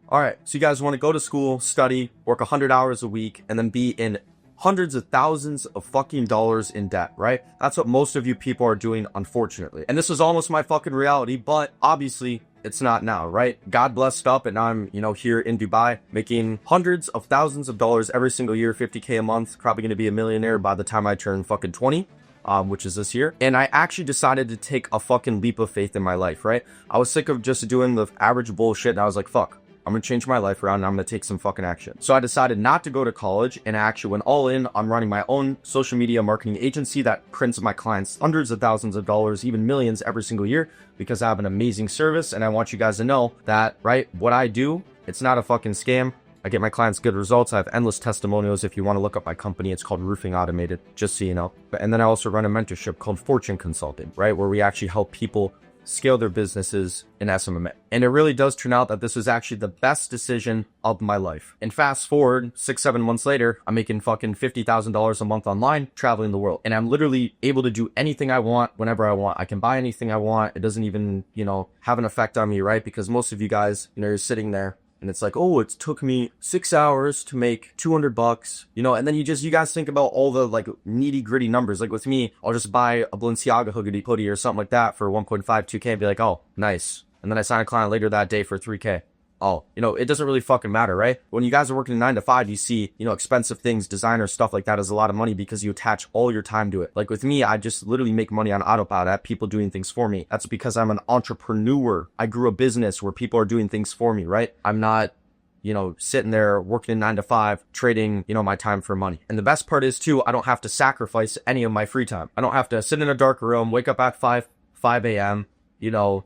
All right, so you guys want to go to school, study, work 100 hours a week, and then be in hundreds of thousands of fucking dollars in debt, right? That's what most of you people are doing, unfortunately. And this was almost my fucking reality, but obviously it's not now, right? God blessed up, and I'm, here in Dubai making hundreds of thousands of dollars every single year, 50K a month, probably going to be a millionaire by the time I turn fucking 20. Which is this year. And I actually decided to take a fucking leap of faith in my life, right? I was sick of just doing the average bullshit, and I was like, fuck, I'm gonna change my life around and I'm gonna take some fucking action. So I decided not to go to college, and I actually went all in on running my own social media marketing agency that prints my clients hundreds of thousands of dollars, even millions every single year, because I have an amazing service. And I want you guys to know that, right, what I do, it's not a fucking scam. I get my clients good results. I have endless testimonials. If you want to look up my company, it's called Roofing Automated, just so you know. And then I also run a mentorship called Fortune Consulting, right? Where we actually help people scale their businesses in SMMA. And it really does turn out that this was actually the best decision of my life. And fast forward 6-7 months later, I'm making fucking $50,000 a month online, traveling the world. And I'm literally able to do anything I want whenever I want. I can buy anything I want. It doesn't even, have an effect on me, right? Because most of you guys, you're sitting there and it's like, oh, it took me 6 hours to make $200, and then you guys think about all the like nitty gritty numbers. Like with me, I'll just buy a Balenciaga hoodie or something like that for 1.5, 2K and be like, oh, nice. And then I sign a client later that day for 3K. Oh, it doesn't really fucking matter, right? When you guys are working 9 to 5, you see, expensive things, designer stuff like that is a lot of money because you attach all your time to it. Like with me, I just literally make money on autopilot at people doing things for me. That's because I'm an entrepreneur. I grew a business where people are doing things for me, right? I'm not, sitting there working 9 to 5, trading, my time for money. And the best part is too, I don't have to sacrifice any of my free time. I don't have to sit in a dark room, wake up at 5 a.m.,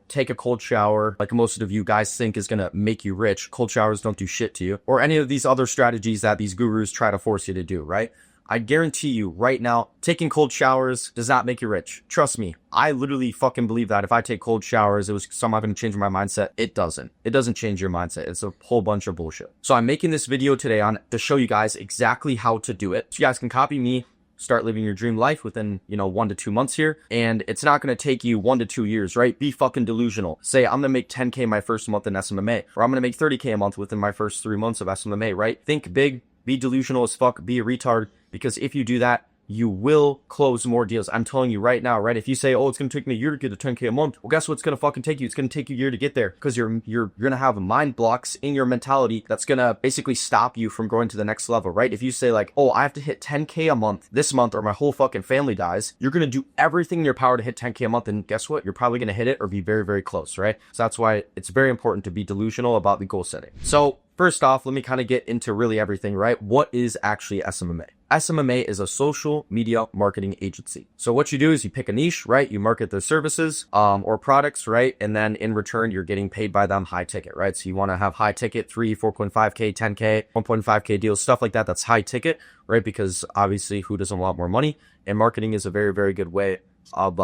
take a cold shower like most of you guys think is going to make you rich. Cold showers don't do shit to you, or any of these other strategies that these gurus try to force you to do, right? I guarantee you right now, taking cold showers does not make you rich. Trust me. I literally fucking believe that if I take cold showers, it was somehow going to change my mindset. It doesn't. It doesn't change your mindset. It's a whole bunch of bullshit. So I'm making this video today to show you guys exactly how to do it. So you guys can copy me, start living your dream life within, 1 to 2 months here. And it's not going to take you 1 to 2 years, right? Be fucking delusional. Say, I'm going to make 10K my first month in SMMA, or I'm going to make 30K a month within my first 3 months of SMMA, right? Think big, be delusional as fuck, be a retard, because if you do that, you will close more deals. I'm telling you right now, right? If you say, oh, it's going to take me a year to get to 10K a month, well, guess what's going to fucking take you? It's going to take you a year to get there, because you're going to have mind blocks in your mentality that's going to basically stop you from going to the next level, right? If you say like, oh, I have to hit 10K a month this month or my whole fucking family dies, you're going to do everything in your power to hit 10K a month. And guess what? You're probably going to hit it or be very, very close, right? So that's why it's very important to be delusional about the goal setting. So first off, let me kind of get into really everything, right? What is actually SMMA? SMMA is a social media marketing agency. So what you do is you pick a niche, right? You market their services or products, right? And then in return, you're getting paid by them high ticket, right? So you want to have high ticket, 3, 4.5K, 10K, 1.5K deals, stuff like that. That's high ticket, right? Because obviously who doesn't want more money? And marketing is a very, very good way of,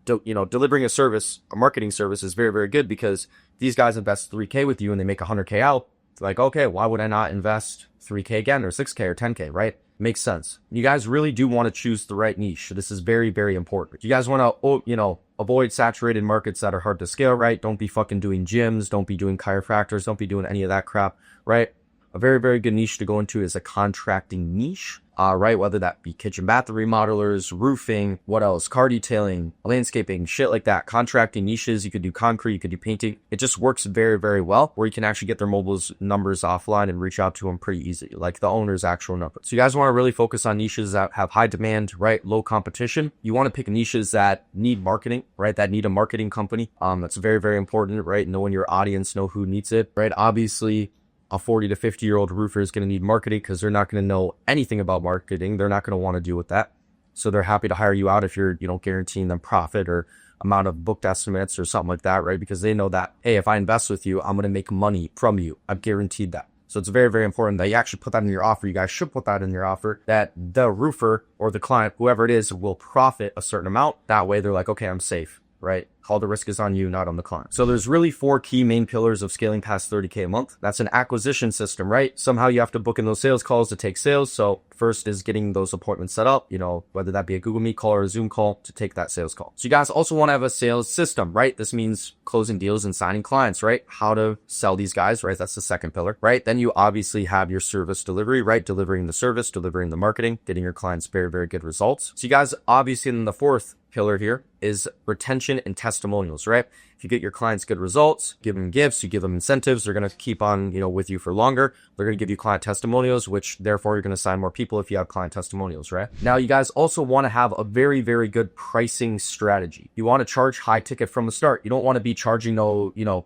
delivering a service. A marketing service is very, very good because these guys invest 3K with you and they make 100K out. It's like, okay, why would I not invest 3K again or 6K or 10K, right? Makes sense. You guys really do want to choose the right niche. This is very, very important. You guys want to, avoid saturated markets that are hard to scale, right? Don't be fucking doing gyms. Don't be doing chiropractors. Don't be doing any of that crap, right? A very, very good niche to go into is a contracting niche, right? Whether that be kitchen bathroom remodelers, roofing, what else? Car detailing, landscaping, shit like that. Contracting niches. You could do concrete, you could do painting. It just works very, very well where you can actually get their mobile's numbers offline and reach out to them pretty easily, like the owner's actual number. So you guys want to really focus on niches that have high demand, right? Low competition. You want to pick niches that need marketing, right? That need a marketing company. That's very, very important, right? Knowing your audience, know who needs it, right? Obviously, a 40 to 50-year-old roofer is going to need marketing because they're not going to know anything about marketing. They're not going to want to deal with that. So they're happy to hire you out if you're, guaranteeing them profit or amount of booked estimates or something like that, right? Because they know that, hey, if I invest with you, I'm going to make money from you. I'm guaranteed that. So it's very, very important that you actually put that in your offer. You guys should put that in your offer, that the roofer or the client, whoever it is, will profit a certain amount. That way they're like, okay, I'm safe, right? All the risk is on you, not on the client. So there's really 4 key main pillars of scaling past 30K a month. That's an acquisition system, right? Somehow you have to book in those sales calls to take sales. So first is getting those appointments set up, whether that be a Google Meet call or a Zoom call to take that sales call. So you guys also want to have a sales system, right? This means closing deals and signing clients, right? How to sell these guys, right? That's the second pillar, right? Then you obviously have your service delivery, right? Delivering the service, delivering the marketing, getting your clients very, very good results. So you guys obviously in the fourth pillar here is retention and testimonials, right? If you get your clients good results, give them gifts, you give them incentives, they're going to keep on, with you for longer. They're going to give you client testimonials, which therefore you're going to sign more people if you have client testimonials, right? Now, you guys also want to have a very, very good pricing strategy. You want to charge high ticket from the start. You don't want to be charging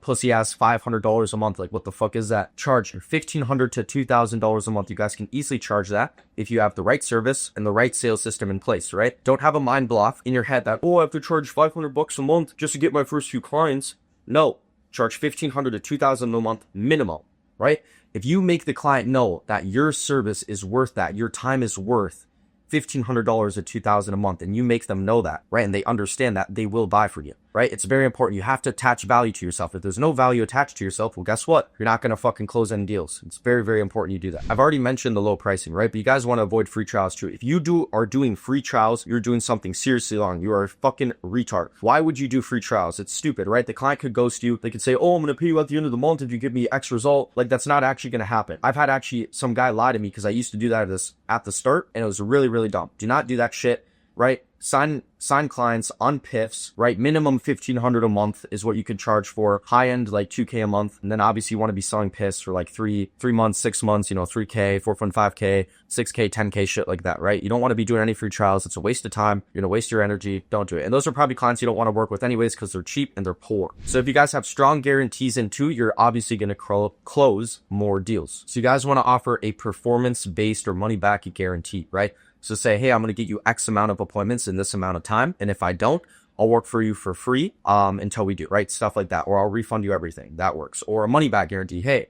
pussy ass $500 a month. Like, what the fuck is that? Charge $1,500 to $2,000 a month. You guys can easily charge that if you have the right service and the right sales system in place, right? Don't have a mind block in your head that, I have to charge $500 a month just to get my first few clients. No, charge $1,500 to $2,000 a month minimum, right? If you make the client know that your service is worth that, your time is worth $1,500 to $2,000 a month, and you make them know that, right? And they understand that, they will buy for you, right? It's very important. You have to attach value to yourself. If there's no value attached to yourself, well, guess what? You're not going to fucking close any deals. It's very, very important you do that. I've already mentioned the low pricing, right? But you guys want to avoid free trials too. If you are doing free trials, you're doing something seriously wrong. You are a fucking retard. Why would you do free trials? It's stupid, right? The client could ghost you. They could say, I'm going to pay you at the end of the month if you give me X result. Like, that's not actually going to happen. I've had actually some guy lie to me because I used to do that at the start, and it was really, really dumb. Do not do that shit, right? Sign clients on PIFs, right? Minimum $1,500 a month is what you can charge for. High end, like $2K a month. And then obviously you want to be selling PIFs for like three months, 6 months, $3K, 4.5K, 6K, 10K, shit like that, right? You don't want to be doing any free trials. It's a waste of time. You're going to waste your energy. Don't do it. And those are probably clients you don't want to work with anyways because they're cheap and they're poor. So if you guys have strong guarantees in too, you're obviously going to close more deals. So you guys want to offer a performance-based or money-back guarantee, right? So say, hey, I'm going to get you X amount of appointments in this amount of time. And if I don't, I'll work for you for free until we do, right? Stuff like that. Or I'll refund you everything. That works. Or a money back guarantee. Hey,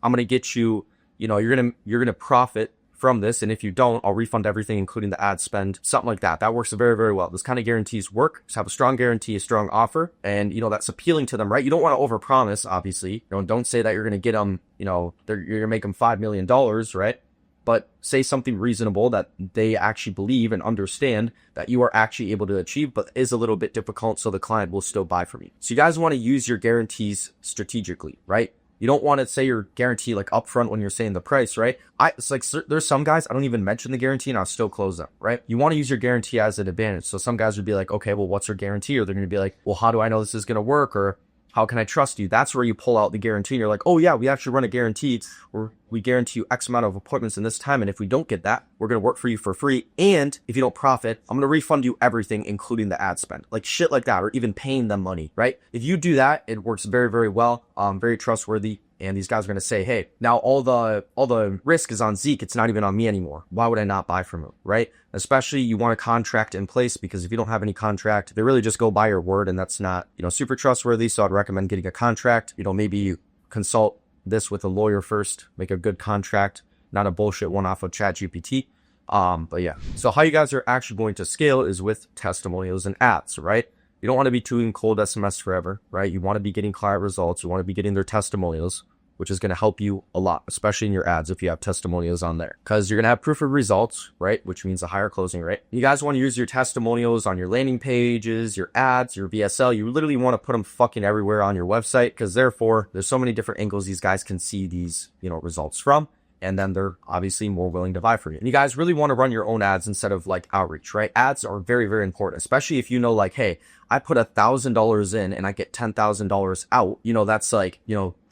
I'm going to get you, you're going to profit from this. And if you don't, I'll refund everything, including the ad spend, something like that. That works very, very well. This kind of guarantees work. Just have a strong guarantee, a strong offer. And, that's appealing to them, right? You don't want to overpromise, obviously. Don't say that you're going to get them, you're going to make them $5 million, right? But say something reasonable that they actually believe and understand that you are actually able to achieve, but is a little bit difficult, so the client will still buy from you. So you guys want to use your guarantees strategically, right? You don't want to say your guarantee like upfront when you're saying the price, right? It's like there's some guys, I don't even mention the guarantee and I'll still close them, right? You want to use your guarantee as an advantage. So some guys would be like, okay, well, what's your guarantee? Or they're going to be like, well, how do I know this is going to work? Or how can I trust you? That's where you pull out the guarantee and you're like, oh yeah, we actually run a guarantee, or we guarantee you X amount of appointments in this time. And if we don't get that, we're going to work for you for free. And if you don't profit, I'm going to refund you everything, including the ad spend, like shit like that, or even paying them money, right? If you do that, it works very, very well. Very trustworthy. And these guys are going to say, hey, now all the risk is on Zeke. It's not even on me anymore. Why would I not buy from him, right? Especially you want a contract in place, because if you don't have any contract, they really just go by your word, and that's not, super trustworthy. So I'd recommend getting a contract. Maybe you consult this with a lawyer first, make a good contract, not a bullshit one off of ChatGPT. But yeah. So how you guys are actually going to scale is with testimonials and ads, right? You don't want to be doing cold SMS forever, right? You want to be getting client results. You want to be getting their testimonials, which is going to help you a lot, especially in your ads if you have testimonials on there, because you're going to have proof of results, right? Which means a higher closing rate. You guys want to use your testimonials on your landing pages, your ads, your VSL. You literally want to put them fucking everywhere on your website, because therefore there's so many different angles these guys can see these, results from. And then they're obviously more willing to buy for you. And you guys really want to run your own ads instead of like outreach, right? Ads are very, very important, especially if like, hey, I put $1,000 in and I get $10,000 out.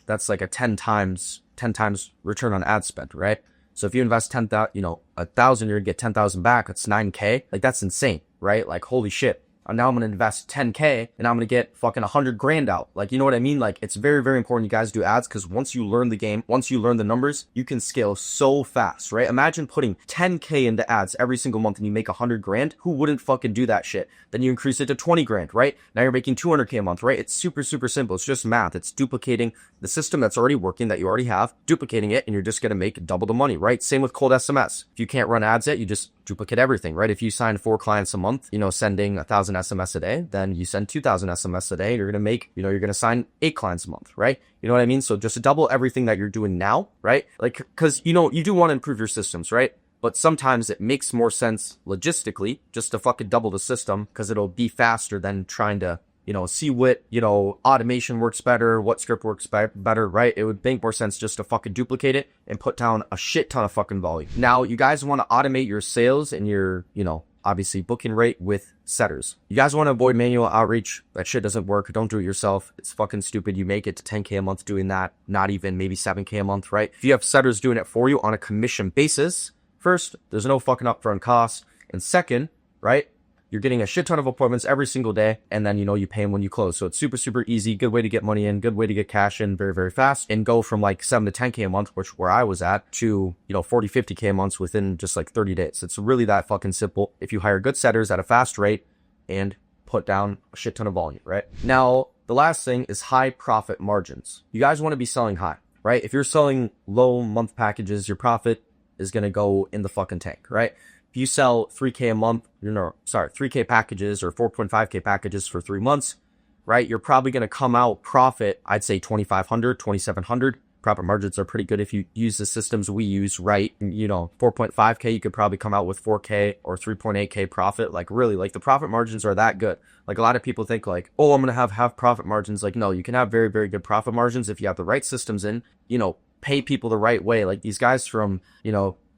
That's like a 10 times return on ad spend, right? So if you invest 10,000, 1,000, you're gonna get 10,000 back. That's 9K. Like, that's insane, right? Like, holy shit. Now I'm going to invest 10K and I'm going to get fucking 100 grand out. Like, you know what I mean? Like, it's very, very important you guys do ads, because once you learn the game, once you learn the numbers, you can scale so fast, right? Imagine putting 10K into ads every single month and you make 100 grand. Who wouldn't fucking do that shit? Then you increase it to 20 grand, right? Now you're making 200K a month, right? It's super, super simple. It's just math. It's duplicating the system that's already working, that you already have, duplicating it, and you're just going to make double the money, right? Same with cold SMS. If you can't run ads yet, you just duplicate everything, right? If you sign 4 clients a month, sending 1,000 SMS a day, then you send 2,000 SMS a day. You're going to make, you're going to sign 8 clients a month, right? You know what I mean? So just double everything that you're doing now, right? Like, cause you do want to improve your systems, right? But sometimes it makes more sense logistically just to fucking double the system, because it'll be faster than trying to, see what, automation works better, what script works better, right? It would make more sense just to fucking duplicate it and put down a shit ton of fucking volume. Now, you guys want to automate your sales and your, obviously booking rate with setters. You guys want to avoid manual outreach. That shit doesn't work. Don't do it yourself. It's fucking stupid. You make it to 10K a month doing that, not even maybe 7K a month, right? If you have setters doing it for you on a commission basis, first, there's no fucking upfront cost. And second, right, you're getting a shit ton of appointments every single day, and then, you pay them when you close. So it's super, super easy. Good way to get money in, good way to get cash in very, very fast, and go from like 7 to 10K a month, where I was at, to, 40, 50K a month within just like 30 days. It's really that fucking simple if you hire good setters at a fast rate and put down a shit ton of volume, right? Now, the last thing is high profit margins. You guys want to be selling high, right? If you're selling low month packages, your profit is going to go in the fucking tank, right? If you sell 3K a month, 3K packages or 4.5K packages for 3 months, right? You're probably going to come out profit, I'd say 2,500, 2,700. Profit margins are pretty good if you use the systems we use, right? 4.5K, you could probably come out with 4K or 3.8K profit. Like really, like the profit margins are that good. Like a lot of people think like, oh, I'm going to have profit margins. Like, no, you can have very, very good profit margins if you have the right systems in, pay people the right way. Like these guys from,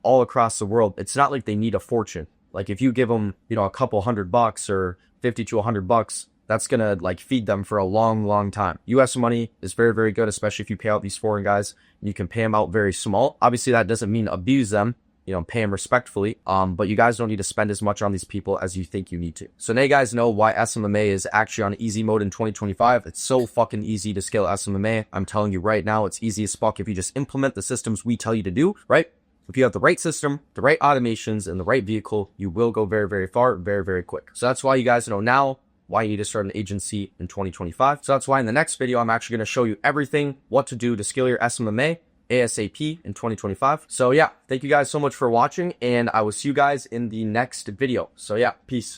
all across the world, it's not like they need a fortune. Like if you give them, a couple $100 or 50 to $100, that's going to like feed them for a long, long time. US money is very, very good, especially if you pay out these foreign guys. You can pay them out very small. Obviously that doesn't mean abuse them, pay them respectfully. But you guys don't need to spend as much on these people as you think you need to. So now you guys know why SMMA is actually on easy mode in 2025. It's so fucking easy to scale SMMA. I'm telling you right now, it's easy as fuck if you just implement the systems we tell you to do, right? If you have the right system, the right automations, and the right vehicle, you will go very, very far, very, very quick. So that's why you guys know now why you need to start an agency in 2025. So that's why in the next video, I'm actually going to show you everything, what to do to scale your SMMA ASAP in 2025. So yeah, thank you guys so much for watching, and I will see you guys in the next video. So yeah, peace.